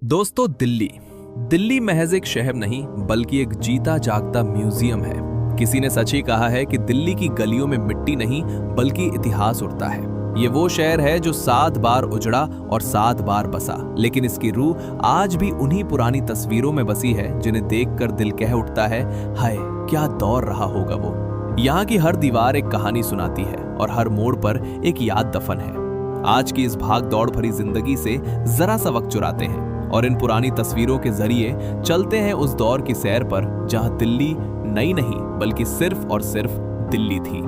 दोस्तों, दिल्ली महज एक शहर नहीं बल्कि एक जीता जागता म्यूजियम है। किसी ने सच ही कहा है कि दिल्ली की गलियों में मिट्टी नहीं बल्कि इतिहास उड़ता है। ये वो शहर है जो 7 बार उजड़ा और 7 बार बसा, लेकिन इसकी रूह आज भी उन्हीं पुरानी तस्वीरों में बसी है जिन्हें देखकर दिल कह उठता है, हाय क्या दौर रहा होगा वो। यहाँ की हर दीवार एक कहानी सुनाती है और हर मोड़ पर एक याद दफन है। आज की इस भाग दौड़ भरी जिंदगी से जरा सा वक्त चुराते हैं और इन पुरानी तस्वीरों के जरिए चलते हैं उस दौर की सैर पर जहां दिल्ली नई नहीं बल्कि सिर्फ और सिर्फ दिल्ली थी।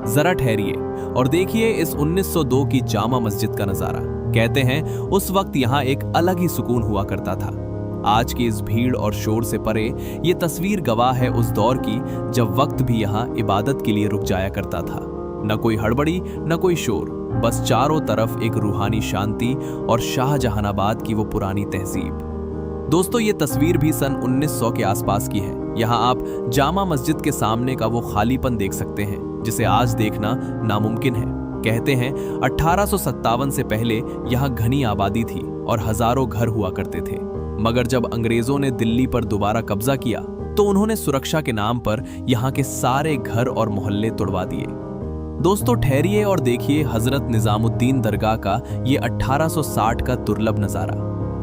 जरा ठहरिए और देखिए इस 1902 की जामा मस्जिद का नजारा। कहते हैं उस वक्त यहाँ एक अलग ही सुकून हुआ करता था। आज की इस भीड़ और शोर से परे ये तस्वीर गवाह है उस दौर की जब वक्त भी यहाँ इबादत के लिए रुक जाया करता था। न कोई हड़बड़ी न कोई शोर, बस चारों तरफ एक रूहानी शांति और शाहजहानाबाद की वो पुरानी तहजीब। दोस्तों, ये तस्वीर भी सन 1900 के आसपास की है। यहाँ आप जामा मस्जिद के सामने का वो खालीपन देख सकते हैं जिसे आज देखना नामुमकिन है। कहते हैं 1857 से पहले यहाँ घनी आबादी थी और हजारों घर हुआ करते थे, मगर जब अंग्रेजों ने दिल्ली पर दोबारा कब्जा किया तो उन्होंने सुरक्षा के नाम पर यहाँ के सारे घर और मोहल्ले तुड़वा दिए। दोस्तों, ठहरिए और देखिए हजरत निजामुद्दीन दरगाह का ये 1860 का दुर्लभ नजारा।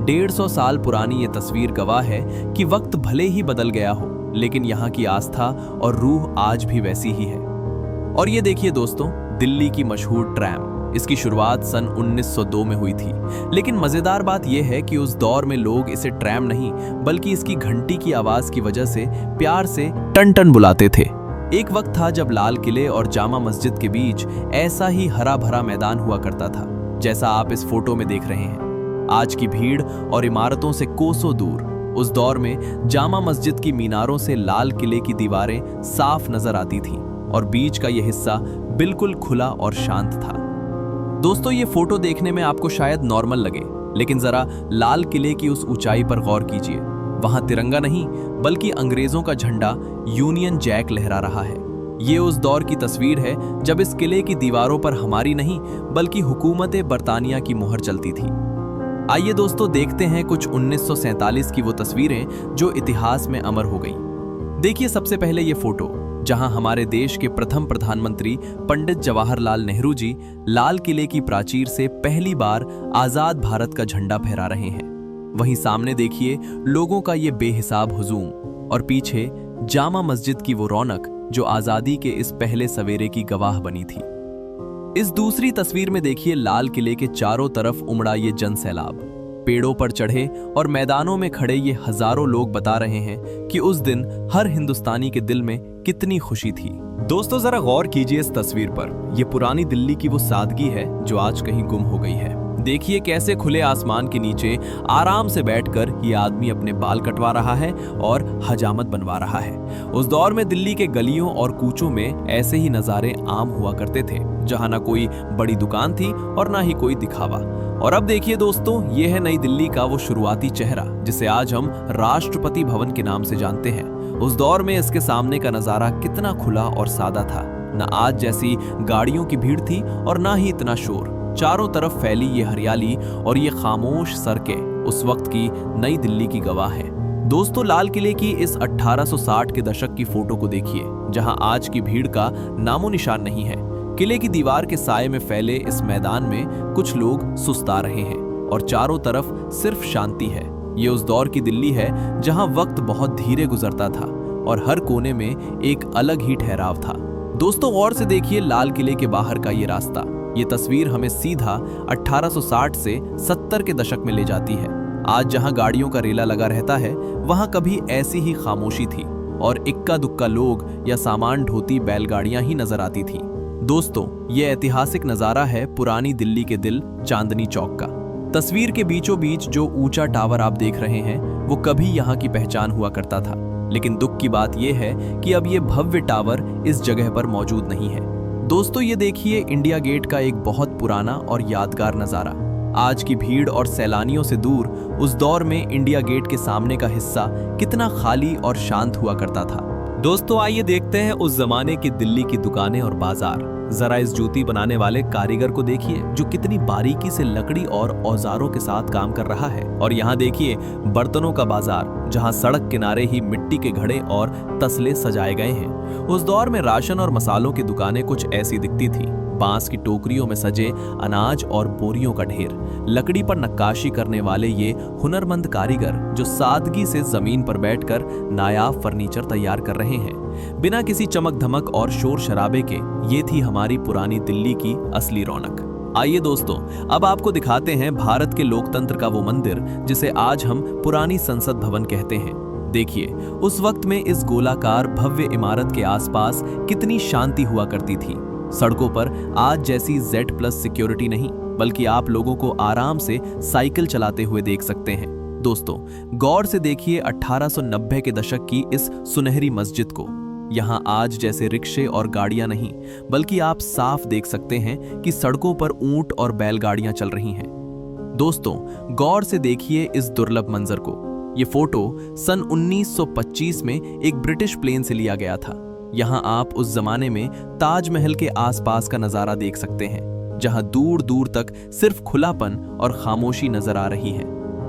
150 साल पुरानी ये तस्वीर गवाह है कि वक्त भले ही बदल गया हो, लेकिन यहाँ की आस्था और रूह आज भी वैसी ही है। और ये देखिए दोस्तों, दिल्ली की मशहूर ट्रैम, इसकी शुरुआत सन 1902 में हुई थी। लेकिन मजेदार बात यह है कि उस दौर में लोग इसे ट्रैम नहीं बल्कि इसकी घंटी की आवाज की वजह से प्यार से टन टन बुलाते थे। एक वक्त था जब लाल किले और जामा मस्जिद के बीच ऐसा ही हरा भरा मैदान हुआ करता था जैसा आप इस फोटो में देख रहे हैं। आज की भीड़ और इमारतों से कोसों दूर उस दौर में जामा मस्जिद की मीनारों से लाल किले की दीवारें साफ नजर आती थीं और बीच का यह हिस्सा बिल्कुल खुला और शांत था। दोस्तों, ये फोटो देखने में आपको शायद नॉर्मल लगे, लेकिन जरा लाल किले की उस ऊंचाई पर गौर कीजिए। वहां तिरंगा नहीं बल्कि अंग्रेजों का झंडा यूनियन जैक लहरा रहा है। ये उस दौर की तस्वीर है जब इस किले की दीवारों पर हमारी नहीं बल्कि हुकूमत बरतानिया की मुहर चलती थी। आइए दोस्तों, देखते हैं कुछ 1947 की वो तस्वीरें जो इतिहास में अमर हो गईं। देखिए सबसे पहले ये फोटो जहां हमारे देश के प्रथम प्रधानमंत्री पंडित जवाहरलाल नेहरू जी लाल किले की प्राचीर से पहली बार आजाद भारत का झंडा फहरा रहे हैं। वहीं सामने देखिए लोगों का ये बेहिसाब हुजूम और पीछे जामा मस्जिद की वो रौनक जो आजादी के इस पहले सवेरे की गवाह बनी थी। इस दूसरी तस्वीर में देखिए लाल किले के चारों तरफ उमड़ा ये जन सैलाब। पेड़ों पर चढ़े और मैदानों में खड़े ये हजारों लोग बता रहे हैं कि उस दिन हर हिंदुस्तानी के दिल में कितनी खुशी थी। दोस्तों, जरा गौर कीजिए इस तस्वीर पर। यह पुरानी दिल्ली की वो सादगी है जो आज कहीं गुम हो गई है। देखिए कैसे खुले आसमान के नीचे आराम से बैठकर ये आदमी अपने बाल कटवा रहा है और हजामत बनवा रहा है। उस दौर में दिल्ली के गलियों और कूचों में ऐसे ही नजारे आम हुआ करते थे, जहां ना कोई बड़ी दुकान थी और ना ही कोई दिखावा। और अब देखिए दोस्तों, ये है नई दिल्ली का वो शुरुआती चेहरा जिसे आज हम राष्ट्रपति भवन के नाम से जानते हैं। उस दौर में इसके सामने का नजारा कितना खुला और सादा था। न आज जैसी गाड़ियों की भीड़ थी और ना ही इतना शोर। चारों तरफ फैली ये हरियाली और ये खामोश सड़कें उस वक्त की नई दिल्ली की गवाह है। दोस्तों, लाल किले की इस 1860 के दशक की फोटो को देखिए जहां आज की भीड़ का नामो निशान नहीं है। किले की दीवार के साए में फैले इस मैदान में कुछ लोग सुस्ता रहे हैं और चारों तरफ सिर्फ शांति है। ये उस दौर की दिल्ली है जहां वक्त बहुत धीरे गुजरता था और हर कोने में एक अलग ही ठहराव था। दोस्तों, गौर से देखिए लाल किले के बाहर का ये रास्ता। ये तस्वीर हमें सीधा 1860 से 70 के दशक में ले जाती है। आज जहां गाड़ियों का रेला लगा रहता है वहां कभी ऐसी ही खामोशी थी और इक्का दुक्का लोग या सामान ढोती बैलगाड़ियां ही नजर आती थी। दोस्तों, ये ऐतिहासिक नजारा है पुरानी दिल्ली के दिल चांदनी चौक का। तस्वीर के बीचों बीच जो ऊंचा टावर आप देख रहे हैं वो कभी यहाँ की पहचान हुआ करता था, लेकिन दुख की बात यह है कि अब ये भव्य टावर इस जगह पर मौजूद नहीं है। दोस्तों, ये देखिए इंडिया गेट का एक बहुत पुराना और यादगार नजारा। आज की भीड़ और सैलानियों से दूर उस दौर में इंडिया गेट के सामने का हिस्सा कितना खाली और शांत हुआ करता था। दोस्तों, आइए देखते हैं उस जमाने की दिल्ली की दुकानें और बाजार। जरा इस जूती बनाने वाले कारीगर को देखिए जो कितनी बारीकी से लकड़ी और औजारों के साथ काम कर रहा है। और यहाँ देखिए बर्तनों का बाजार, जहाँ सड़क किनारे ही मिट्टी के घड़े और तसले सजाए गए हैं। उस दौर में राशन और मसालों की दुकानें कुछ ऐसी दिखती थी। बांस की टोकरियों में सजे अनाज और बोरियों का ढेर, लकड़ी पर नक्काशी करने वाले ये हुनरमंद कारीगर जो सादगी से जमीन पर बैठकर नायाब फर्नीचर तैयार कर रहे हैं बिना किसी चमक धमक और शोर शराबे के। ये थी हमारी पुरानी दिल्ली की असली रौनक। आइए दोस्तों, अब आपको दिखाते हैं भारत के लोकतंत्र का वो मंदिर जिसे आज हम पुरानी संसद भवन कहते हैं। देखिए उस वक्त में इस गोलाकार भव्य इमारत के आसपास कितनी शांति हुआ करती थी। सड़कों पर आज जैसी Z+ सिक्योरिटी नहीं, बल्कि आप लोगों को आराम से साइकिल चलाते हुए देख सकते हैं। दोस्तों गौर से देखिए 1890 के दशक की इस सुनहरी मस्जिद को। यहाँ आज जैसे रिक्शे और गाड़ियां नहीं, बल्कि आप साफ देख सकते हैं कि सड़कों पर ऊंट और बैलगाड़ियां चल रही हैं। दोस्तों गौर से देखिए इस दुर्लभ मंजर को। ये फोटो सन 1925 में एक ब्रिटिश प्लेन से लिया गया था। यहाँ आप उस जमाने में ताजमहल के आसपास का नजारा देख सकते हैं, जहाँ दूर दूर तक सिर्फ खुलापन और खामोशी नजर आ रही है।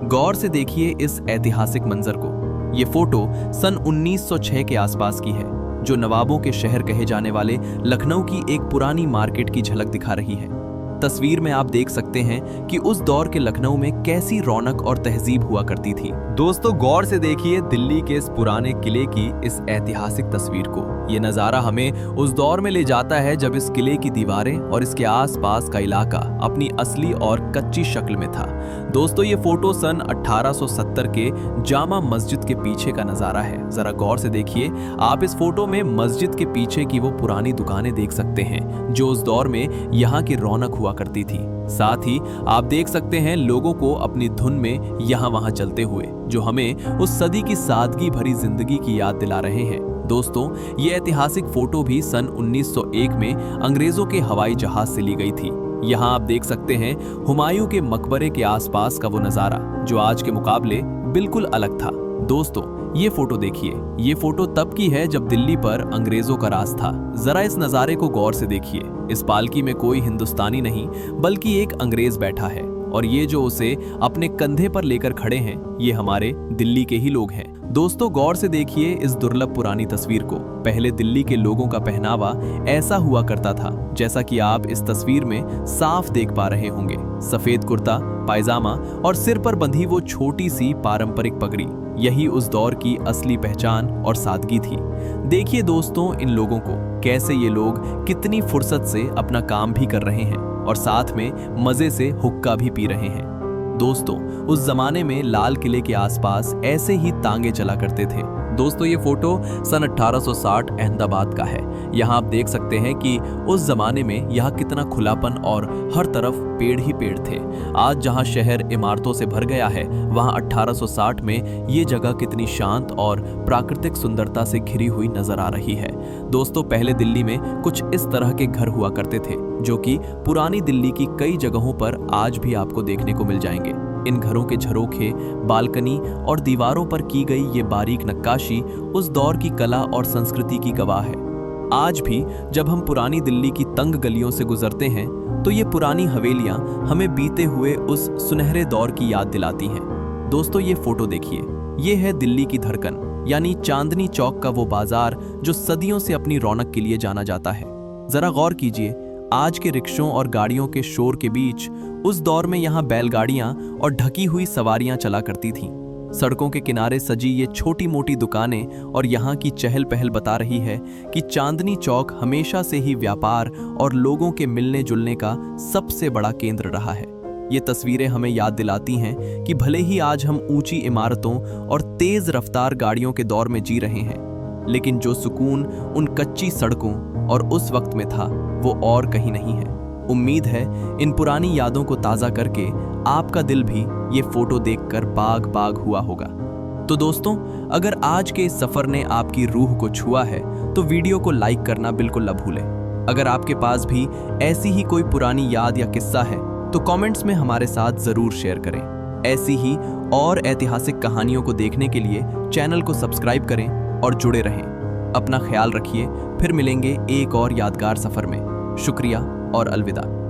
गौर से देखिए इस ऐतिहासिक मंजर को। ये फोटो सन 1906 के आसपास की है, जो नवाबों के शहर कहे जाने वाले लखनऊ की एक पुरानी मार्केट की झलक दिखा रही है। तस्वीर में आप देख सकते हैं कि उस दौर के लखनऊ में कैसी रौनक और तहजीब हुआ करती थी। दोस्तों गौर से देखिए दिल्ली के इस पुराने किले की इस ऐतिहासिक तस्वीर को। ये नज़ारा हमें उस दौर में ले जाता है जब इस किले की दीवारें और इसके आसपास का इलाका अपनी असली और कच्ची शक्ल में था। दोस्तों ये फोटो सन 1870 के जामा मस्जिद के पीछे का नज़ारा है। जरा गौर से देखिए, आप इस फोटो में मस्जिद के पीछे की वो पुरानी दुकानें देख सकते हैं जो उस दौर में यहाँ की रौनक हुआ करती थी। साथ ही आप देख सकते हैं लोगों को अपनी धुन में यहाँ वहाँ चलते हुए, जो हमें उस सदी की सादगी भरी जिंदगी की याद दिला रहे हैं। दोस्तों ये ऐतिहासिक फोटो भी सन 1901 में अंग्रेजों के हवाई जहाज से ली गई थी। यहाँ आप देख सकते हैं हुमायूं के मकबरे के आसपास का वो नजारा, जो आज के मुकाबले बिल्कुल अलग था। दोस्तों ये फोटो देखिए, ये फोटो तब की है जब दिल्ली पर अंग्रेजों का राज था। जरा इस नजारे को गौर से देखिए। इस पालकी में कोई हिंदुस्तानी नहीं, बल्कि एक अंग्रेज बैठा है, और ये जो उसे अपने कंधे पर लेकर खड़े हैं, ये हमारे दिल्ली के ही लोग हैं। दोस्तों गौर से देखिए इस दुर्लभ पुरानी तस्वीर को। पहले दिल्ली के लोगों का पहनावा ऐसा हुआ करता था, जैसा कि आप इस तस्वीर में साफ देख पा रहे होंगे। सफेद कुर्ता पायजामा और सिर पर बंधी वो छोटी सी पारंपरिक पगड़ी, यही उस दौर की असली पहचान और सादगी थी। देखिए दोस्तों इन लोगों को, कैसे ये लोग कितनी फुर्सत से अपना काम भी कर रहे हैं और साथ में मजे से हुक्का भी पी रहे हैं। दोस्तों उस जमाने में लाल किले के आसपास ऐसे ही तांगे चला करते थे। दोस्तों ये फोटो सन 1860 अहमदाबाद का है। यहाँ आप देख सकते हैं कि उस जमाने में यहाँ कितना खुलापन और हर तरफ पेड़ ही पेड़ थे। आज जहाँ शहर इमारतों से भर गया है, वहाँ 1860 में ये जगह कितनी शांत और प्राकृतिक सुंदरता से घिरी हुई नजर आ रही है। दोस्तों पहले दिल्ली में कुछ इस तरह के घर हुआ करते थे, जो कि पुरानी दिल्ली की कई जगहों पर आज भी आपको देखने को मिल जाएंगे। इन घरों के झरोखे, बालकनी और दीवारों पर की गई ये बारीक नक्काशी उस दौर की कला और संस्कृति की गवाह है। आज भी जब हम पुरानी दिल्ली की तंग गलियों से गुजरते हैं, तो ये पुरानी हवेलियां हमें बीते हुए उस सुनहरे दौर की याद दिलाती हैं। दोस्तों ये फोटो देखिए, ये है दिल्ली की धड़कन, यानी चांदनी चौक का वो बाजार जो सदियों से अपनी रौनक के लिए जाना जाता है। जरा गौर कीजिए, आज के रिक्शों और गाड़ियों के शोर के बीच उस दौर में यहाँ बैलगाड़ियां और ढकी हुई सवारियां चला करती थीं। सड़कों के किनारे सजी ये छोटी मोटी दुकानें और यहाँ की चहल पहल बता रही है कि चांदनी चौक हमेशा से ही व्यापार और लोगों के मिलने जुलने का सबसे बड़ा केंद्र रहा है। ये तस्वीरें हमें याद दिलाती हैं कि भले ही आज हम ऊंची इमारतों और तेज रफ्तार गाड़ियों के दौर में जी रहे हैं, लेकिन जो सुकून उन कच्ची सड़कों और उस वक्त में था, वो और कहीं नहीं है। उम्मीद है इन पुरानी यादों को ताज़ा करके आपका दिल भी ये फोटो देखकर बाग बाग हुआ होगा। तो दोस्तों अगर आज के इस सफर ने आपकी रूह को छुआ है, तो वीडियो को लाइक करना बिल्कुल न भूलें। अगर आपके पास भी ऐसी ही कोई पुरानी याद या किस्सा है, तो कमेंट्स में हमारे साथ जरूर शेयर करें। ऐसी ही और ऐतिहासिक कहानियों को देखने के लिए चैनल को सब्सक्राइब करें और जुड़े रहें। अपना ख्याल रखिए, फिर मिलेंगे एक और यादगार सफर में। शुक्रिया और अलविदा।